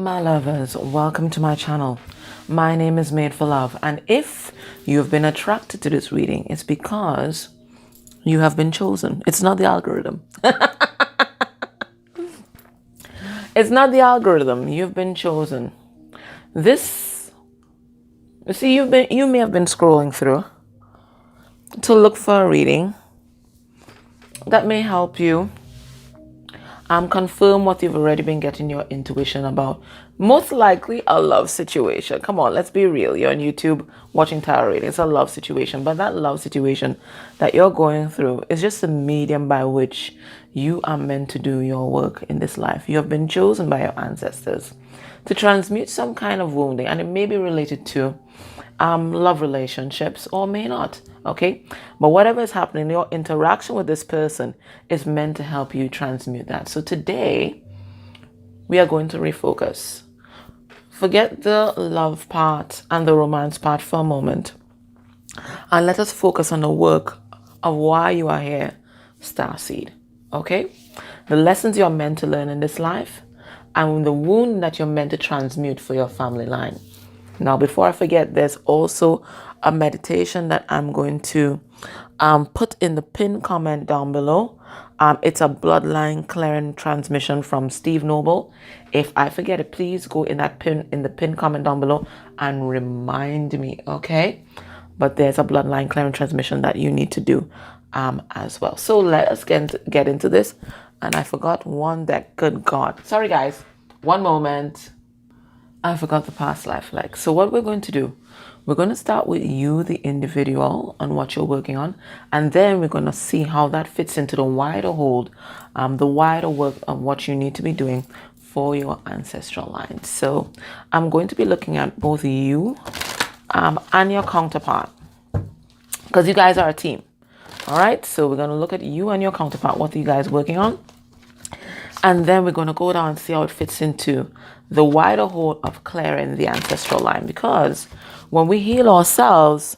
my lovers, welcome to my channel. My name is Made for Love, and if you've been attracted to this reading, it's because you have been chosen. It's not the algorithm. It's not the algorithm. You've been chosen. This, you see, you may have been scrolling through to look for a reading that may help you confirm what you've already been getting your intuition about. Most likely a love situation. Come on, let's be real. You're on YouTube watching tarot reading. It's a love situation. But that love situation that you're going through is just a medium by which you are meant to do your work in this life. You have been chosen by your ancestors to transmute some kind of wounding, and it may be related to love relationships or may not. Okay, but whatever is happening, your interaction with this person is meant to help you transmute that. So today we are going to refocus. Forget the love part and the romance part for a moment, and let us focus on the work of why you are here, starseed. Okay, the lessons you're meant to learn in this life and the wound that you're meant to transmute for your family line. Now, before I forget, there's also a meditation that I'm going to put in the pinned comment down below. It's a bloodline clearing transmission from Steve Noble. If I forget it, please go in the pinned comment down below and remind me, okay? But there's a bloodline clearing transmission that you need to do as well. So let us get into this. And I forgot one deck. Good God. Sorry, guys. One moment. I forgot the past life. So what we're going to do, we're going to start with you, the individual, on what you're working on. And then we're going to see how that fits into the wider whole, the wider work of what you need to be doing for your ancestral line. So I'm going to be looking at both you and your counterpart, because you guys are a team. All right. So we're going to look at you and your counterpart. What are you guys working on? And then we're going to go down and see how it fits into the wider whole of clearing the ancestral line. Because when we heal ourselves,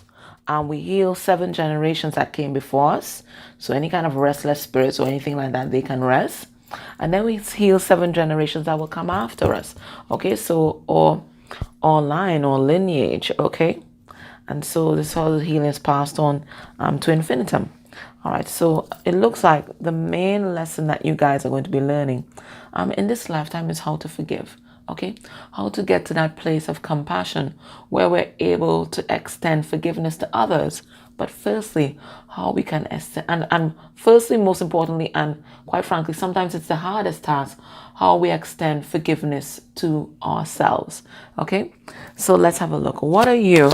we heal 7 generations that came before us. So any kind of restless spirits or anything like that, they can rest. And then we heal 7 generations that will come after us. Okay, so or line or lineage. Okay, and so this whole healing is passed on to infinitum. All right, so it looks like the main lesson that you guys are going to be learning in this lifetime is how to forgive. Okay, how to get to that place of compassion where we're able to extend forgiveness to others. But firstly, how we can extend, and firstly, most importantly, and quite frankly, sometimes it's the hardest task, how we extend forgiveness to ourselves. Okay, so let's have a look. What are you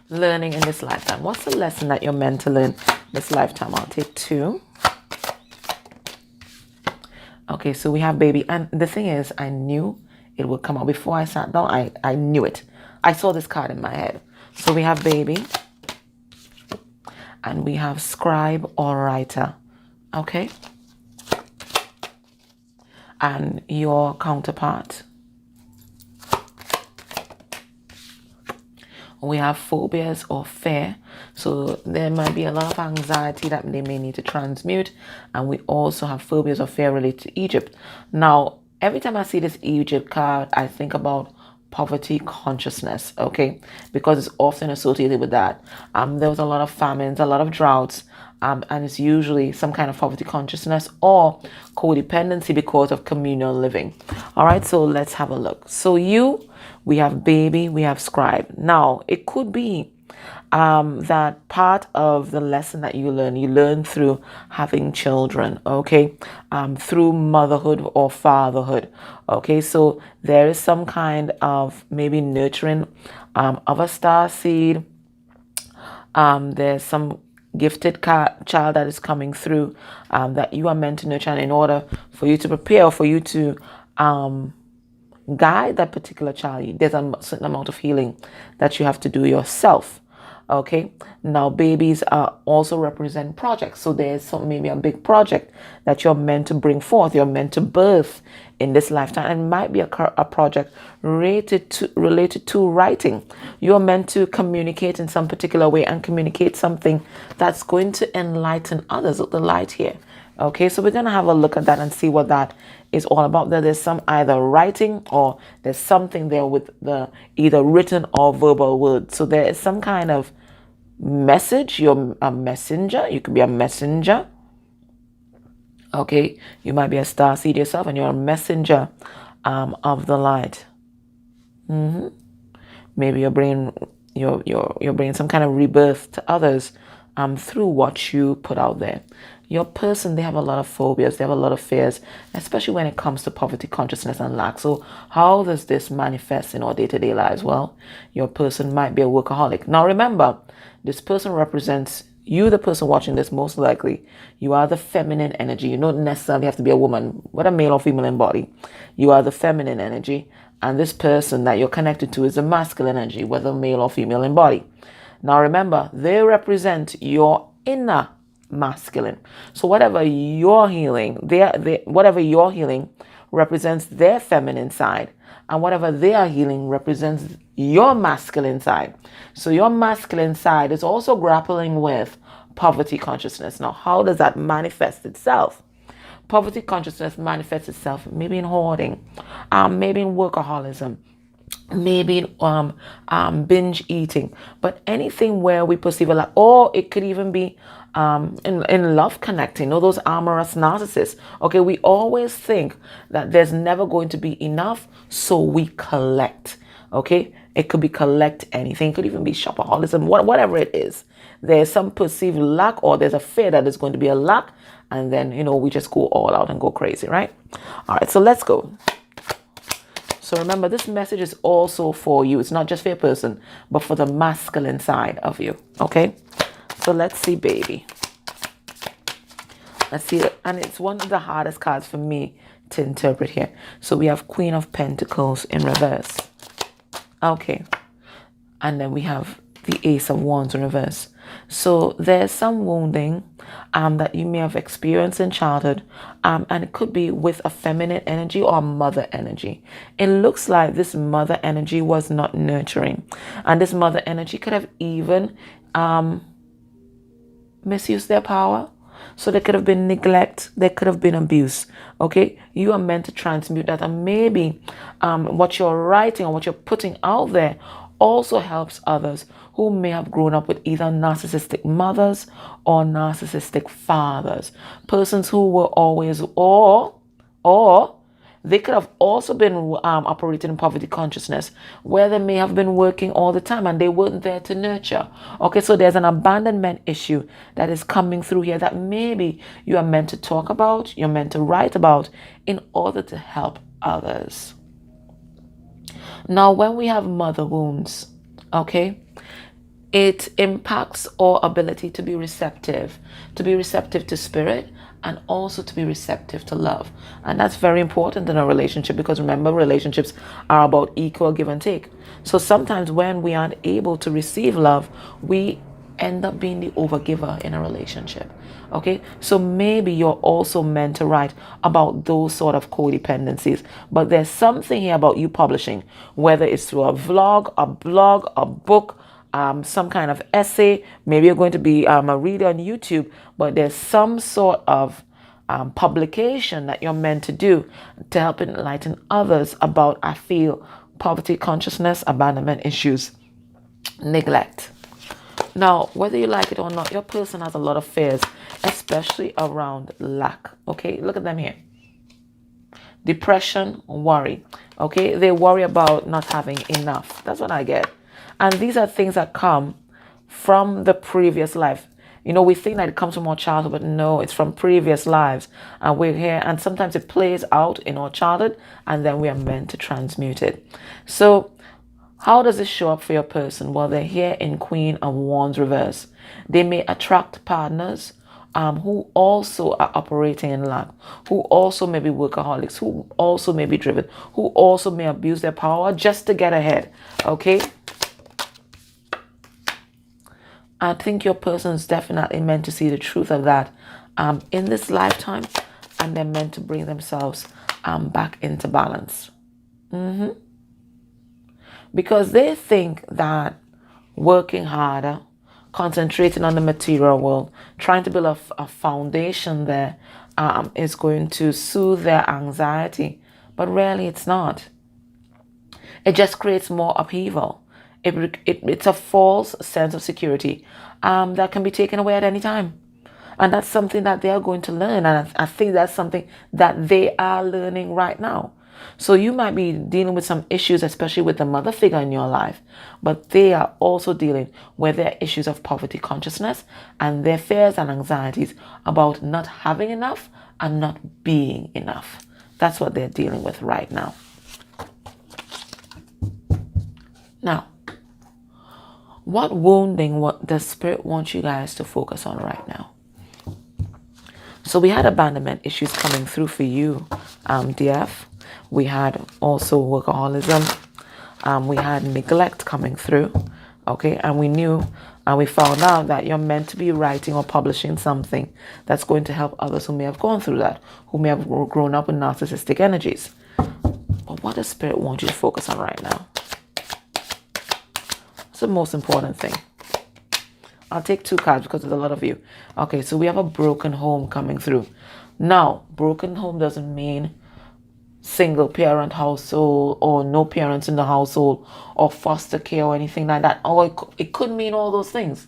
learning in this lifetime? What's the lesson that you're meant to learn this lifetime? I'll take 2. Okay, so we have baby. And the thing is, I knew it would come out. Before I sat down, I knew it. I saw this card in my head. So we have baby. And we have scribe or writer. Okay. And your counterpart. We have phobias or fear. So there might be a lot of anxiety that they may need to transmute. And we also have phobias or fear related to Egypt. Now, every time I see this Egypt card, I think about poverty consciousness, okay? Because it's often associated with that. There was a lot of famines, a lot of droughts, and it's usually some kind of poverty consciousness or codependency because of communal living. All right, so let's have a look. So we have baby, we have scribe. Now, it could be that part of the lesson that you learn through having children, okay, through motherhood or fatherhood, okay. So there is some kind of maybe nurturing of a star seed. There's some gifted child that is coming through that you are meant to nurture, and in order for you to prepare, or for you to guide that particular child, there's a certain amount of healing that you have to do yourself. Okay, now babies also represent projects. So there's maybe a big project that you're meant to bring forth, you're meant to birth in this lifetime. And it might be a project related to writing. You're meant to communicate in some particular way and communicate something that's going to enlighten others. The light here Okay, so we're going to have a look at that and see what that is all about. There's some either writing or there's something there with the either written or verbal words. So there is some kind of message. You're a messenger. You could be a messenger. Okay, you might be a starseed yourself and you're a messenger of the light. Maybe you're bringing some kind of rebirth to others through what you put out there. Your person, they have a lot of phobias, they have a lot of fears, especially when it comes to poverty consciousness and lack. So how does this manifest in our day-to-day lives? Well, your person might be a workaholic. Now remember, this person represents you, the person watching this. Most likely you are the feminine energy. You don't necessarily have to be a woman, whether male or female in body. You are the feminine energy, and this person that you're connected to is the masculine energy, whether male or female in body. Now remember, they represent your inner masculine. So whatever you're healing, whatever you're healing represents their feminine side, and whatever they are healing represents your masculine side. So your masculine side is also grappling with poverty consciousness. Now, how does that manifest itself? Poverty consciousness manifests itself maybe in hoarding, maybe in workaholism, maybe binge eating, but anything where we perceive a lack, or it could even be in love connecting, those amorous narcissists. Okay, we always think that there's never going to be enough, so we collect. Okay, it could be collect anything, it could even be shopaholism, whatever it is. There's some perceived lack, or there's a fear that there's going to be a lack, and then we just go all out and go crazy, right? All right, so let's go. So remember, this message is also for you. It's not just for your person, but for the masculine side of you. Okay? So let's see, baby. Let's see. And it's one of the hardest cards for me to interpret here. So we have Queen of Pentacles in reverse. Okay. And then we have the Ace of Wands in reverse. So there's some wounding that you may have experienced in childhood, and it could be with a feminine energy or mother energy. It looks like this mother energy was not nurturing, and this mother energy could have even misused their power. So there could have been neglect, there could have been abuse. Okay, you are meant to transmute that, and maybe what you're writing or what you're putting out there also helps others who may have grown up with either narcissistic mothers or narcissistic fathers. Persons who were always, or they could have also been operating in poverty consciousness, where they may have been working all the time and they weren't there to nurture. Okay, so there's an abandonment issue that is coming through here that maybe you are meant to talk about, you're meant to write about in order to help others. Now, when we have mother wounds, okay, it impacts our ability to be receptive to spirit, and also to be receptive to love. And that's very important in a relationship, because remember, relationships are about equal give and take. So sometimes when we aren't able to receive love, we end up being the overgiver in a relationship. Okay, so maybe you're also meant to write about those sort of codependencies, but there's something here about you publishing, whether it's through a vlog, a blog, a book, some kind of essay. Maybe you're going to be a reader on YouTube, but there's some sort of publication that you're meant to do to help enlighten others about, I feel, poverty consciousness, abandonment issues, neglect. Now, whether you like it or not, your person has a lot of fears, especially around lack. Okay, look at them here. Depression, worry. Okay, they worry about not having enough. That's what I get. And these are things that come from the previous life. We think that it comes from our childhood, but no, it's from previous lives. And we're here, and sometimes it plays out in our childhood, and then we are meant to transmute it. So how does this show up for your person? Well, they're here in Queen of Wands reverse. They may attract partners who also are operating in lack, who also may be workaholics, who also may be driven, who also may abuse their power just to get ahead. Okay? I think your person is definitely meant to see the truth of that in this lifetime, and they're meant to bring themselves back into balance. Because they think that working harder, concentrating on the material world, trying to build a foundation there, is going to soothe their anxiety, but really it's not. It just creates more upheaval. It's a false sense of security that can be taken away at any time. And that's something that they are going to learn. And I think that's something that they are learning right now. So you might be dealing with some issues, especially with the mother figure in your life, but they are also dealing with their issues of poverty consciousness and their fears and anxieties about not having enough and not being enough. That's what they're dealing with right now. Now, what wounding what the spirit wants you guys to focus on right now? So we had abandonment issues coming through for you, DF. We had also workaholism. We had neglect coming through. Okay, and we knew and we found out that you're meant to be writing or publishing something that's going to help others who may have gone through that, who may have grown up with narcissistic energies. But what does spirit want you to focus on right now? It's the most important thing. I'll take 2 cards because there's a lot of you. Okay, so we have a broken home coming through. Now, broken home doesn't mean single parent household or no parents in the household or foster care or anything like that. Or it could mean all those things.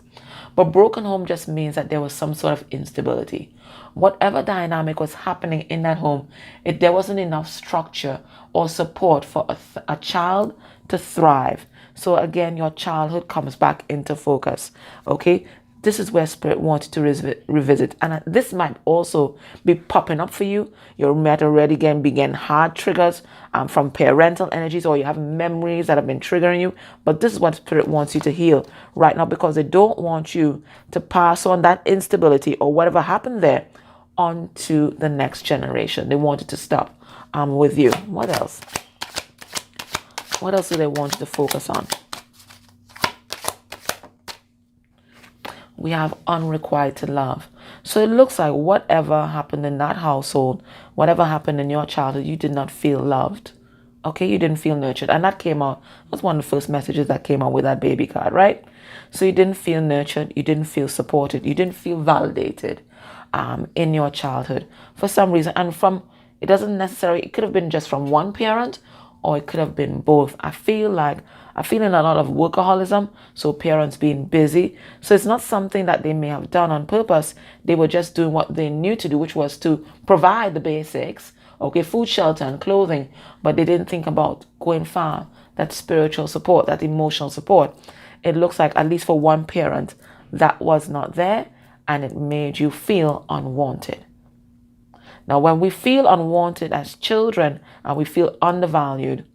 But broken home just means that there was some sort of instability. Whatever dynamic was happening in that home, there wasn't enough structure or support for a child to thrive. So again, your childhood comes back into focus. Okay, this is where spirit wants to revisit. And this might also be popping up for you. You might already begin hard triggers from parental energies, or you have memories that have been triggering you. But this is what spirit wants you to heal right now, because they don't want you to pass on that instability or whatever happened there onto the next generation. They want it to stop with you. What else? What else do they want you to focus on? We have unrequited love. So it looks like whatever happened in that household, whatever happened in your childhood, you did not feel loved. Okay, you didn't feel nurtured. And that came out, that's one of the first messages that came out with that baby card, right? So you didn't feel nurtured, you didn't feel supported, you didn't feel validated in your childhood for some reason. And it doesn't necessarily, it could have been just from one parent, or it could have been both. I feel in a lot of workaholism, so parents being busy. So it's not something that they may have done on purpose. They were just doing what they knew to do, which was to provide the basics, okay, food, shelter, and clothing. But they didn't think about going far, that spiritual support, that emotional support. It looks like, at least for one parent, that was not there, and it made you feel unwanted. Now, when we feel unwanted as children and we feel undervalued,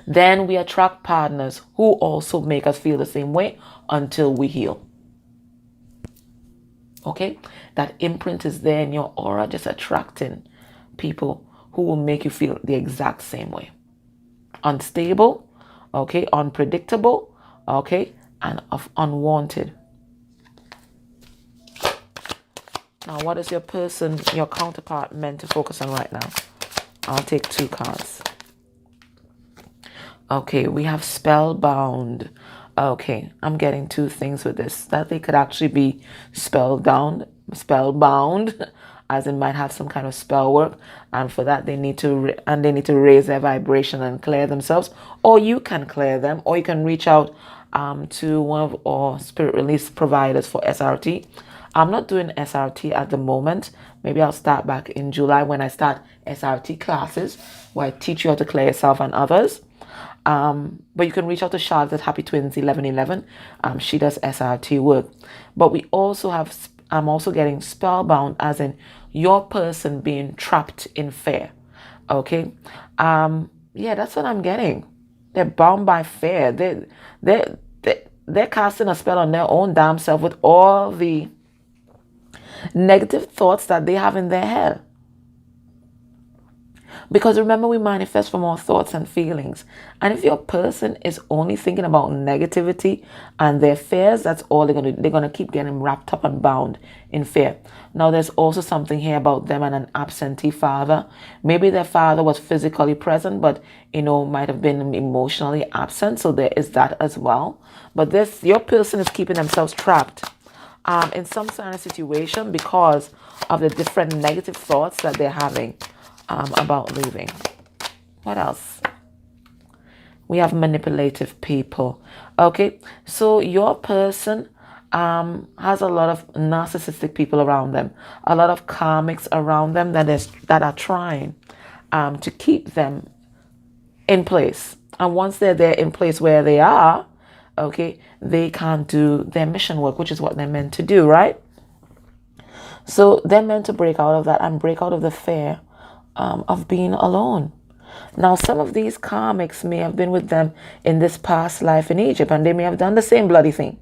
then we attract partners who also make us feel the same way until we heal. Okay? That imprint is there in your aura, just attracting people who will make you feel the exact same way. Unstable, okay? Unpredictable, okay? And unwanted. Now, what is your person, your counterpart, meant to focus on right now? I'll take 2 cards. Okay, we have spellbound. Okay, I'm getting 2 things with this. That they could actually be spellbound, as in might have some kind of spell work, and for that they need to raise their vibration and clear themselves, or you can clear them, or you can reach out to one of our spirit release providers for SRT. I'm not doing SRT at the moment. Maybe I'll start back in July when I start SRT classes, where I teach you how to clear yourself and others. But you can reach out to Charlotte at Happy Twins 1111. She does SRT work. But I'm also getting spellbound, as in your person being trapped in fear. Okay. Yeah, that's what I'm getting. They're bound by fear. They're casting a spell on their own damn self with all the negative thoughts that they have in their head. Because remember, we manifest from our thoughts and feelings. And if your person is only thinking about negativity and their fears, that's all they're going to do. They're going to keep getting wrapped up and bound in fear. Now, there's also something here about them and an absentee father. Maybe their father was physically present, but, might have been emotionally absent. So there is that as well. But your person is keeping themselves trapped in some kind of situation because of the different negative thoughts that they're having about leaving. What else? We have manipulative people. Okay, so your person has a lot of narcissistic people around them, a lot of karmics around them that are trying to keep them in place. And once they're there in place where they are, okay, they can't do their mission work, which is what they're meant to do, right? So they're meant to break out of that and break out of the fear of being alone. Now, some of these karmics may have been with them in this past life in Egypt, and they may have done the same bloody thing.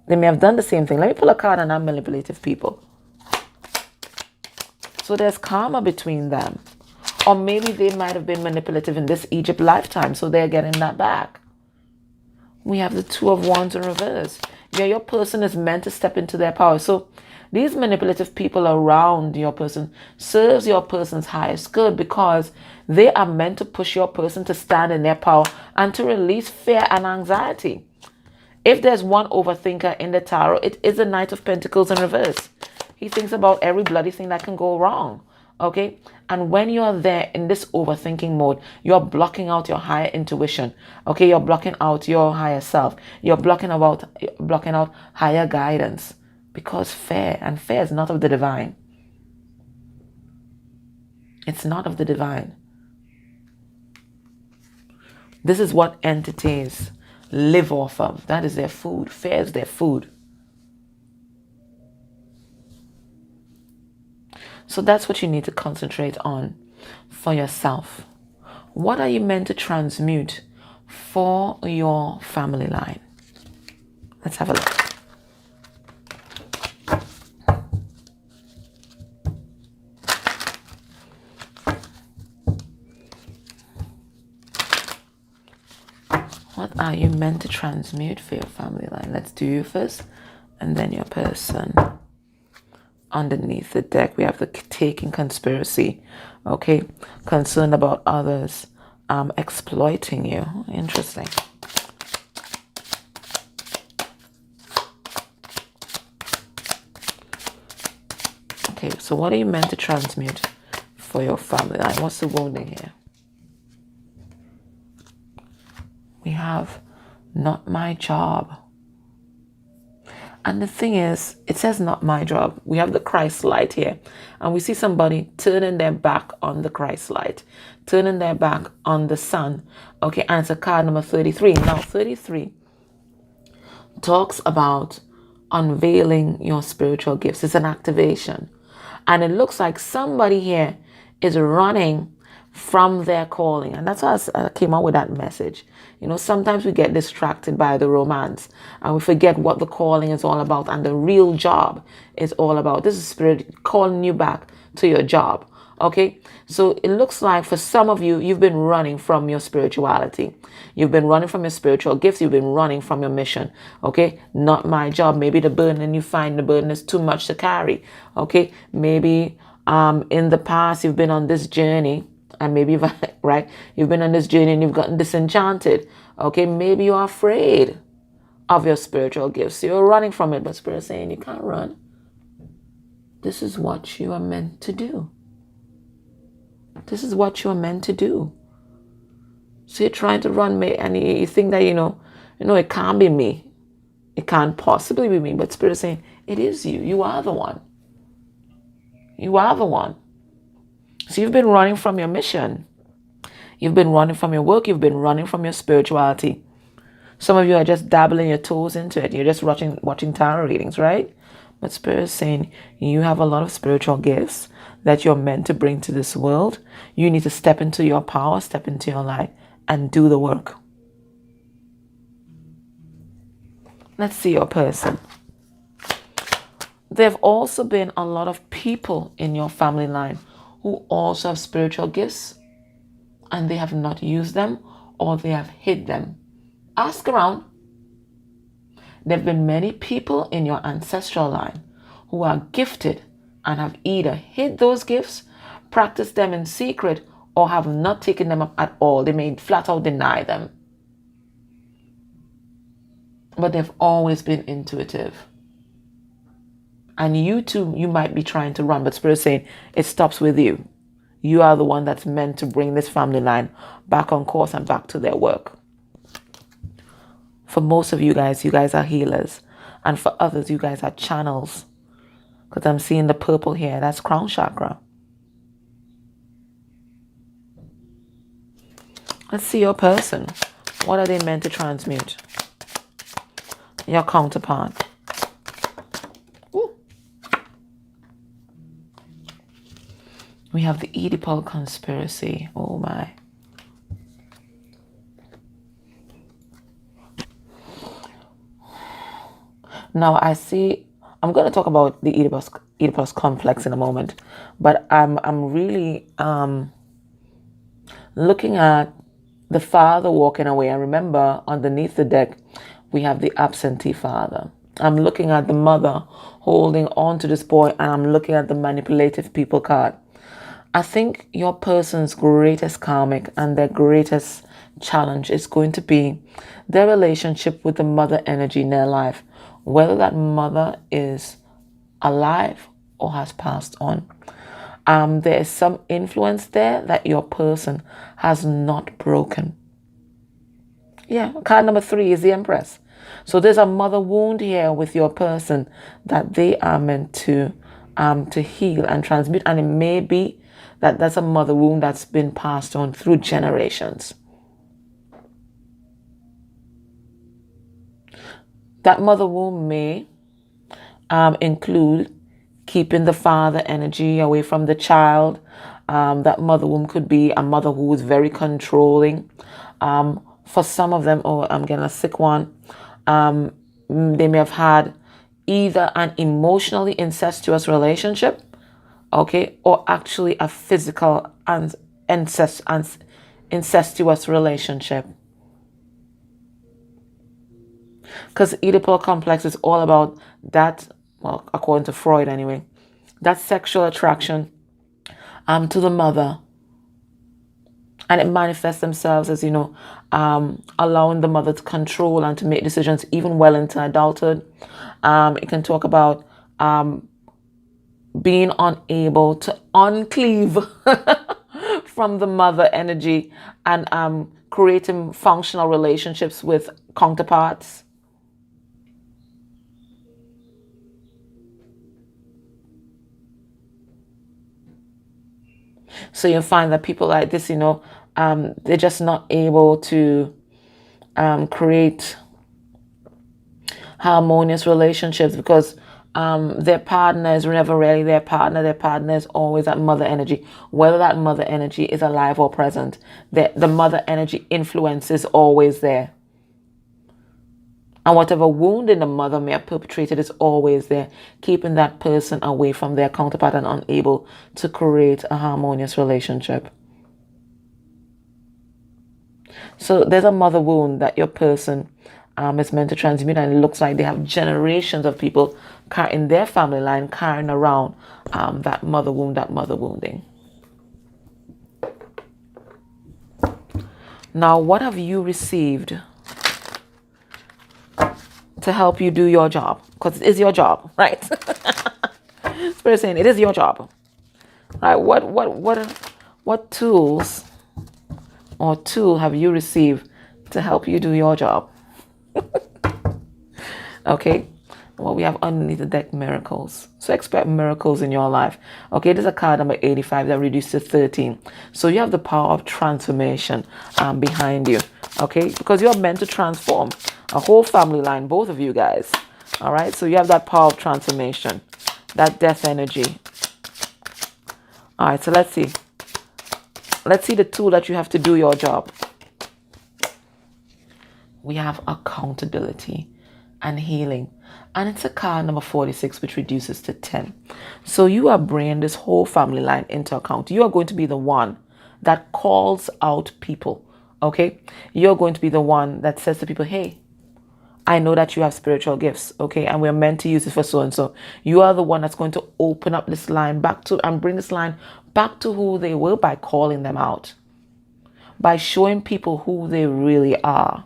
They may have done the same thing. Let me pull a card on our manipulative people. So there's karma between them. Or maybe they might have been manipulative in this Egypt lifetime, so they're getting that back. We have the Two of Wands in reverse. Yeah, your person is meant to step into their power. So these manipulative people around your person serves your person's highest good because they are meant to push your person to stand in their power and to release fear and anxiety. If there's one overthinker in the tarot, it is the Knight of Pentacles in reverse. He thinks about every bloody thing that can go wrong. Okay? And when you're there in this overthinking mode, you're blocking out your higher intuition. Okay? You're blocking out your higher self. You're blocking out higher guidance. Because fear is not of the divine. It's not of the divine. This is what entities live off of. That is their food. Fear is their food. So that's what you need to concentrate on for yourself. What are you meant to transmute for your family line? Let's have a look. What are you meant to transmute for your family line? Let's do you first, and then your person. Underneath the deck, we have the taking conspiracy. Okay, concerned about others exploiting you. Interesting. Okay, so what are you meant to transmute for your family line? What's the wounding here? We have not my job. And the thing is, it says not my job. We have the Christ light here. And we see somebody turning their back on the Christ light. Turning their back on the sun. Okay, and it's a card number 33. Now, 33 talks about unveiling your spiritual gifts. It's an activation. And it looks like somebody here is running from their calling. And that's why I came out with that message. You know, sometimes we get distracted by the romance and we forget what the calling is all about and the real job is all about. This is spirit calling you back to your job. Okay, so it looks like for some of you, you've been running from your spirituality. You've been running from your spiritual gifts. You've been running from your mission. Okay, not my job. Maybe the burden, and you find the burden is too much to carry. Okay, maybe in the past you've been on this journey. And maybe you've been on this journey and you've gotten disenchanted. Okay, maybe you're afraid of your spiritual gifts. You're running from it, but Spirit's saying you can't run. This is what you are meant to do. This is what you are meant to do. So you're trying to run, and you think that you know it can't be me. It can't possibly be me. But Spirit's saying it is you. You are the one. You are the one. So you've been running from your mission. You've been running from your work. You've been running from your spirituality. Some of you are just dabbling your toes into it. You're just watching tarot readings, right? But Spirit is saying you have a lot of spiritual gifts that you're meant to bring to this world. You need to step into your power, step into your light, and do the work. Let's see your person. There have also been a lot of people in your family line who also have spiritual gifts and they have not used them or they have hid them. Ask around. There have been many people in your ancestral line who are gifted and have either hid those gifts, practiced them in secret, or have not taken them up at all. They may flat out deny them. But they've always been intuitive. And you too, you might be trying to run, but Spirit is saying it stops with you. You are the one that's meant to bring this family line back on course and back to their work. For most of you guys are healers. And for others, you guys are channels. Because I'm seeing the purple here. That's crown chakra. Let's see your person. What are they meant to transmute? Your counterpart. Ooh. We have the Oedipal conspiracy. Oh my. Now I see, I'm going to talk about the Oedipus complex in a moment, but I'm really looking at the father walking away. And remember, underneath the deck, we have the absentee father. I'm looking at the mother holding on to this boy, and I'm looking at the manipulative people card. I think your person's greatest karmic and their greatest challenge is going to be their relationship with the mother energy in their life, whether that mother is alive or has passed on. There is some influence there that your person has not broken. Yeah, card number 3 is the Empress. So there's a mother wound here with your person that they are meant to heal and transmute. And it may be that that's a mother wound that's been passed on through generations. That mother wound may include keeping the father energy away from the child. That mother womb could be a mother who is very controlling. For some of them, I'm getting a sick one. They may have had either an emotionally incestuous relationship, okay, or actually a physical and incestuous relationship. Because Oedipal complex is all about that, well, according to Freud anyway, that sexual attraction to the mother. And it manifests themselves as, allowing the mother to control and to make decisions even well into adulthood. It can talk about being unable to uncleave from the mother energy and creating functional relationships with counterparts. So you find that people like this, they're just not able to create harmonious relationships because their partner is never really their partner. Their partner is always that mother energy, whether that mother energy is alive or present. The mother energy influence is always there. And whatever wound in the mother may have perpetrated is always there, keeping that person away from their counterpart and unable to create a harmonious relationship. So there's a mother wound that your person is meant to transmute, and it looks like they have generations of people in their family line carrying around that mother wound, that mother wounding. Now, what have you received to help you do your job? Because it is your job, right? Spirit saying it is your job. Right? What tools or tool have you received to help you do your job? Okay. Well, we have underneath the deck miracles. So expect miracles in your life. Okay, there's a card number 85 that reduced to 13. So you have the power of transformation behind you. Okay, because you're meant to transform a whole family line, both of you guys. All right, so you have that power of transformation, that death energy. All right, so let's see. Let's see the tool that you have to do your job. We have accountability and healing. And it's a card number 46, which reduces to 10. So you are bringing this whole family line into account. You are going to be the one that calls out people. Okay? You're going to be the one that says to people, hey, I know that you have spiritual gifts, okay, and we're meant to use it for so and so. You are the one that's going to open up this line back to and bring this line back to who they were by calling them out, by showing people who they really are.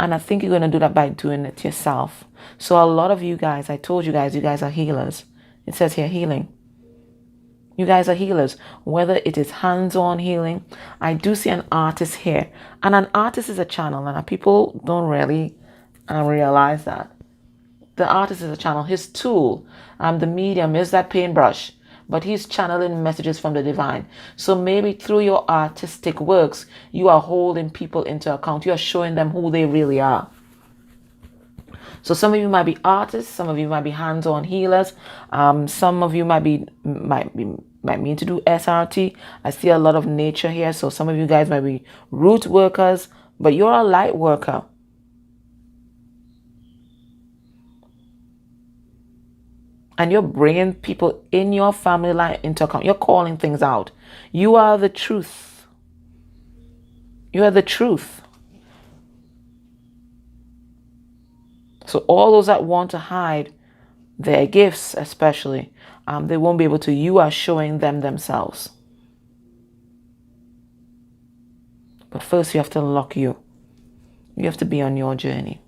And I think you're going to do that by doing it yourself. So a lot of you guys, I told you guys are healers. It says here healing. You guys are healers, whether it is hands-on healing. I do see an artist here, and an artist is a channel, and people don't really realize that. The artist is a channel. His tool, the medium, is that paintbrush, but he's channeling messages from the divine. So maybe through your artistic works, you are holding people into account. You are showing them who they really are. So some of you might be artists, some of you might be hands-on healers, some of you might mean to do SRT. I see a lot of nature here, so some of you guys might be root workers, but you're a light worker. And you're bringing people in your family line into account. You're calling things out. You are the truth. You are the truth. So all those that want to hide their gifts, especially, they won't be able to. You are showing them themselves. But first you have to unlock you. You have to be on your journey.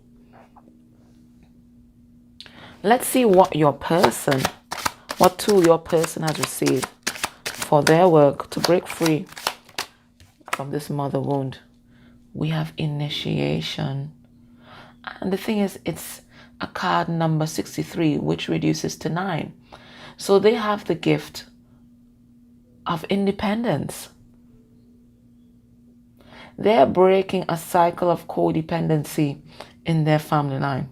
Let's see what tool your person has received for their work to break free from this mother wound. We have initiation. And the thing is, it's a card number 63, which reduces to 9. So they have the gift of independence. They're breaking a cycle of codependency in their family line.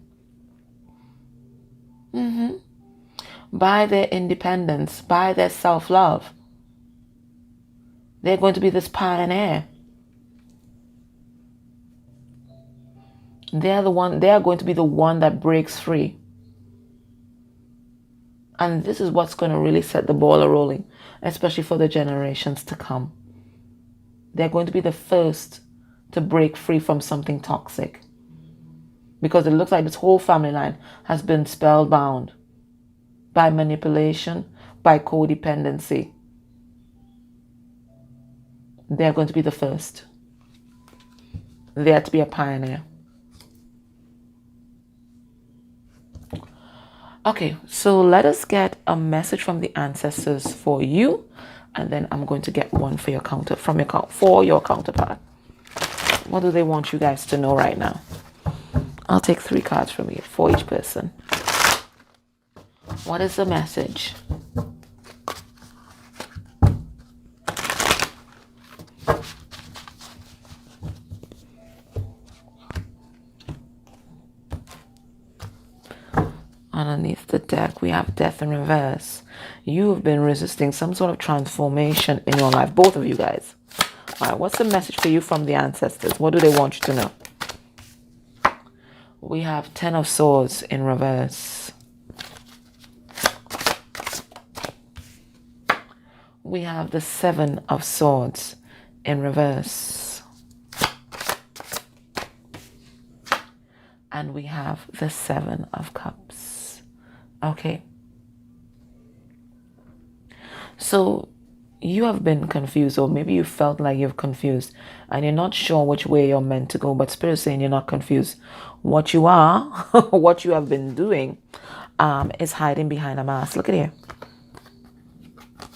By their independence, by their self-love, they're going to be this pioneer. They are going to be the one that breaks free. And this is what's going to really set the ball rolling, especially for the generations to come. They're going to be the first to break free from something toxic. Because it looks like this whole family line has been spellbound by manipulation, by codependency. They're going to be the first. They are to be a pioneer. Okay, so let us get a message from the ancestors for you, and then I'm going to get one for your counterpart. What do they want you guys to know right now? I'll take 3 cards from you for each person. What is the message? Underneath the deck, we have death in reverse. You have been resisting some sort of transformation in your life, both of you guys. All right, what's the message for you from the ancestors? What do they want you to know? We have 10 of Swords in reverse. We have the 7 of Swords in reverse. And we have the 7 of Cups. Okay. So you have been confused, or maybe you felt like you're confused and you're not sure which way you're meant to go, but Spirit is saying you're not confused. What you are, what you have been doing, is hiding behind a mask. Look at here.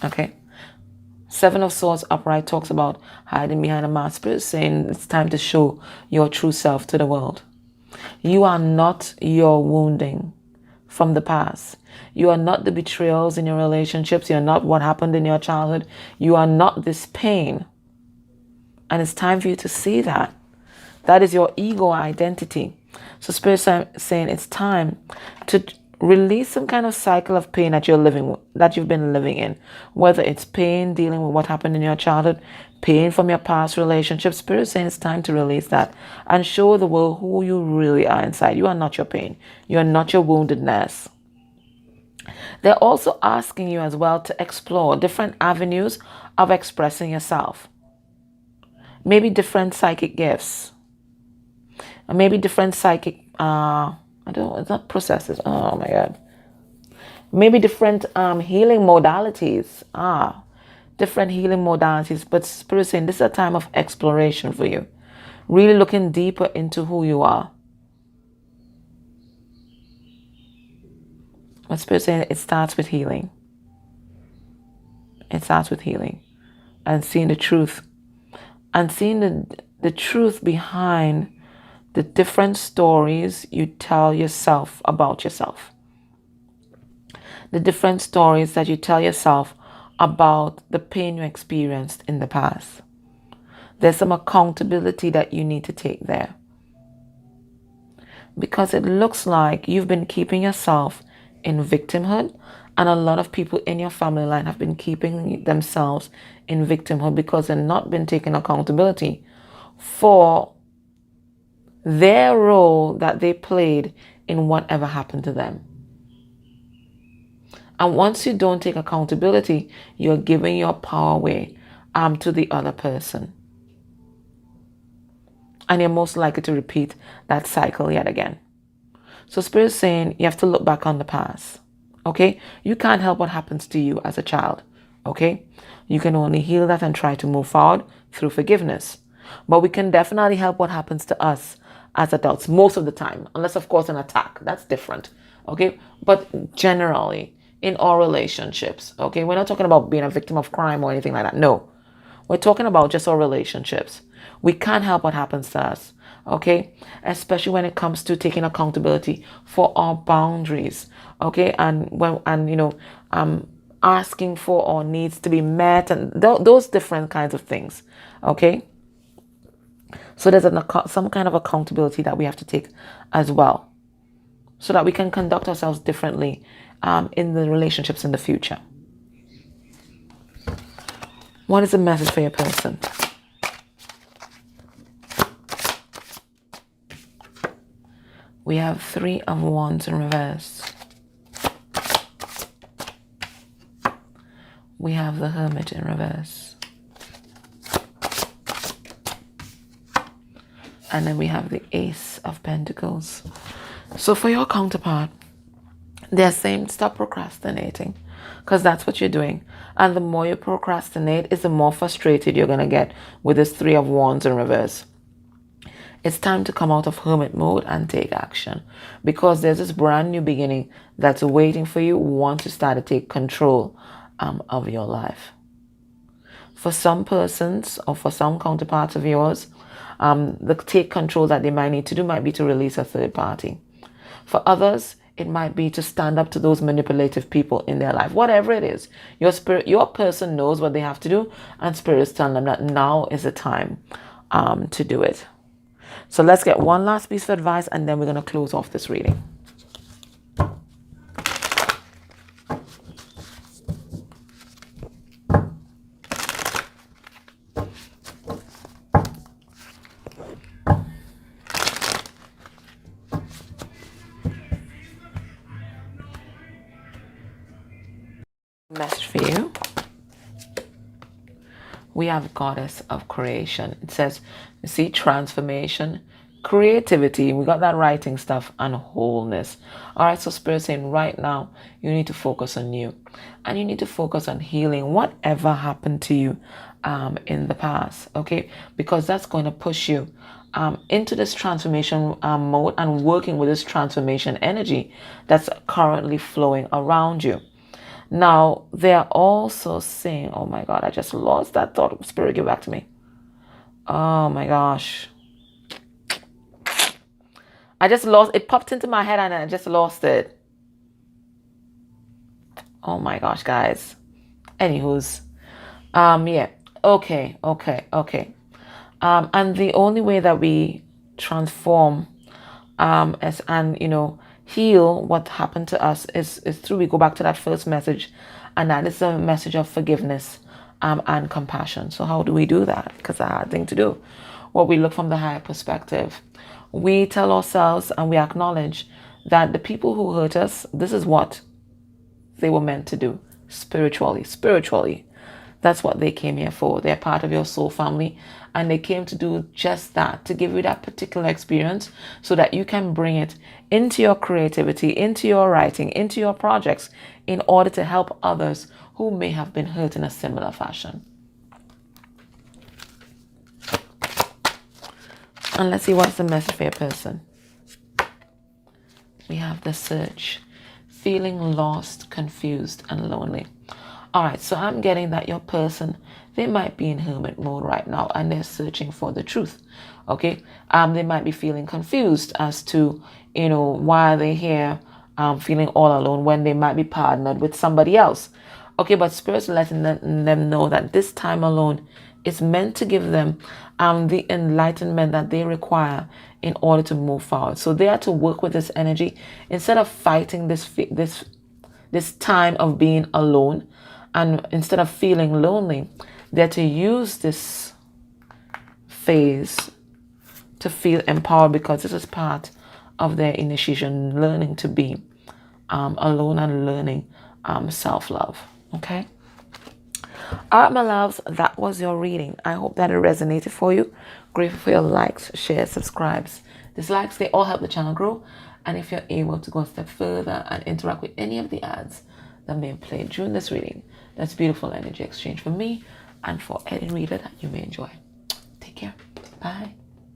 Okay. 7 of Swords upright talks about hiding behind a mask. Spirit is saying it's time to show your true self to the world. You are not your wounding from the past. You are not the betrayals in your relationships. You're not what happened in your childhood. You are not this pain. And it's time for you to see that. That is your ego identity. So Spirit is saying it's time to release some kind of cycle of pain that you've been living in. Whether it's pain dealing with what happened in your childhood, pain from your past relationships. Spirit is saying it's time to release that and show the world who you really are inside. You are not your pain. You are not your woundedness. They're also asking you as well to explore different avenues of expressing yourself. Maybe different psychic gifts. Or maybe different psychic, it's not processes. Oh my God. Maybe different healing modalities. Different healing modalities. But Spirit is saying this is a time of exploration for you. Really looking deeper into who you are. But Spirit saying it starts with healing. It starts with healing. And seeing the truth. And seeing the truth behind the different stories you tell yourself about yourself. The different stories that you tell yourself about the pain you experienced in the past. There's some accountability that you need to take there. Because it looks like you've been keeping yourself in victimhood, and a lot of people in your family line have been keeping themselves in victimhood because they've not been taking accountability for their role that they played in whatever happened to them. And once you don't take accountability, you're giving your power away to the other person. And you're most likely to repeat that cycle yet again. So Spirit is saying you have to look back on the past. Okay? You can't help what happens to you as a child. Okay? You can only heal that and try to move forward through forgiveness. But we can definitely help what happens to us as adults most of the time. Unless, of course, an attack. That's different. Okay? But generally, in all relationships. Okay? We're not talking about being a victim of crime or anything like that. No. We're talking about just our relationships. We can't help what happens to us, okay? Especially when it comes to taking accountability for our boundaries, okay? And when asking for our needs to be met and those different kinds of things, okay? So there's some kind of accountability that we have to take as well, so that we can conduct ourselves differently in the relationships in the future. What is the message for your person? We have 3 of Wands in reverse. We have the Hermit in reverse. And then we have the Ace of Pentacles. So for your counterpart, they're saying stop procrastinating, because that's what you're doing. And the more you procrastinate is the more frustrated you're going to get with this 3 of Wands in reverse. It's time to come out of hermit mode and take action, because there's this brand new beginning that's waiting for you once you start to take control of your life. For some persons or for some counterparts of yours, the take control that they might need to do might be to release a third party. For others, it might be to stand up to those manipulative people in their life. Whatever it is, your person knows what they have to do, and Spirit is telling them that now is the time to do it. So let's get one last piece of advice, and then we're going to close off this reading. Message for you. We have Goddess of Creation. It says, you see, transformation, creativity. We got that writing stuff, and wholeness. All right, so Spirit saying right now, you need to focus on you. And you need to focus on healing whatever happened to you in the past, okay? Because that's going to push you into this transformation mode and working with this transformation energy that's currently flowing around you. Now, they're also saying, oh my God, I just lost that thought. Spirit, give back to me. Oh my gosh. I just lost, it popped into my head and I just lost it. Oh my gosh, guys. Anywho's, yeah. Okay. And the only way that we transform, heal what happened to us is through, we go back to that first message, and that is a message of forgiveness and compassion. So how do we do that? Because it's a hard thing to do. Well, we look from the higher perspective. We tell ourselves and we acknowledge that the people who hurt us, this is what they were meant to do spiritually. That's what they came here for. They're part of your soul family, and they came to do just that, to give you that particular experience so that you can bring it into your creativity, into your writing, into your projects, in order to help others who may have been hurt in a similar fashion. And let's see what's the message for your person. We have the search. Feeling lost, confused, and lonely. Alright, so I'm getting that your person, they might be in hermit mode right now and they're searching for the truth. Okay, they might be feeling confused as to, you know, why they're here, feeling all alone when they might be partnered with somebody else. Okay, but Spirit's letting them know that this time alone is meant to give them the enlightenment that they require in order to move forward. So they are to work with this energy instead of fighting this time of being alone, and instead of feeling lonely, they're to use this phase to feel empowered, because this is part of their initiation, learning to be alone and learning self-love. Okay. All right, my loves, that was your reading. I hope that it resonated for you. Grateful for your likes, shares, subscribes, dislikes. They all help the channel grow. And if you're able to go a step further and interact with any of the ads that may have played during this reading, that's beautiful energy exchange for me and for any reader that you may enjoy. Take care. Bye.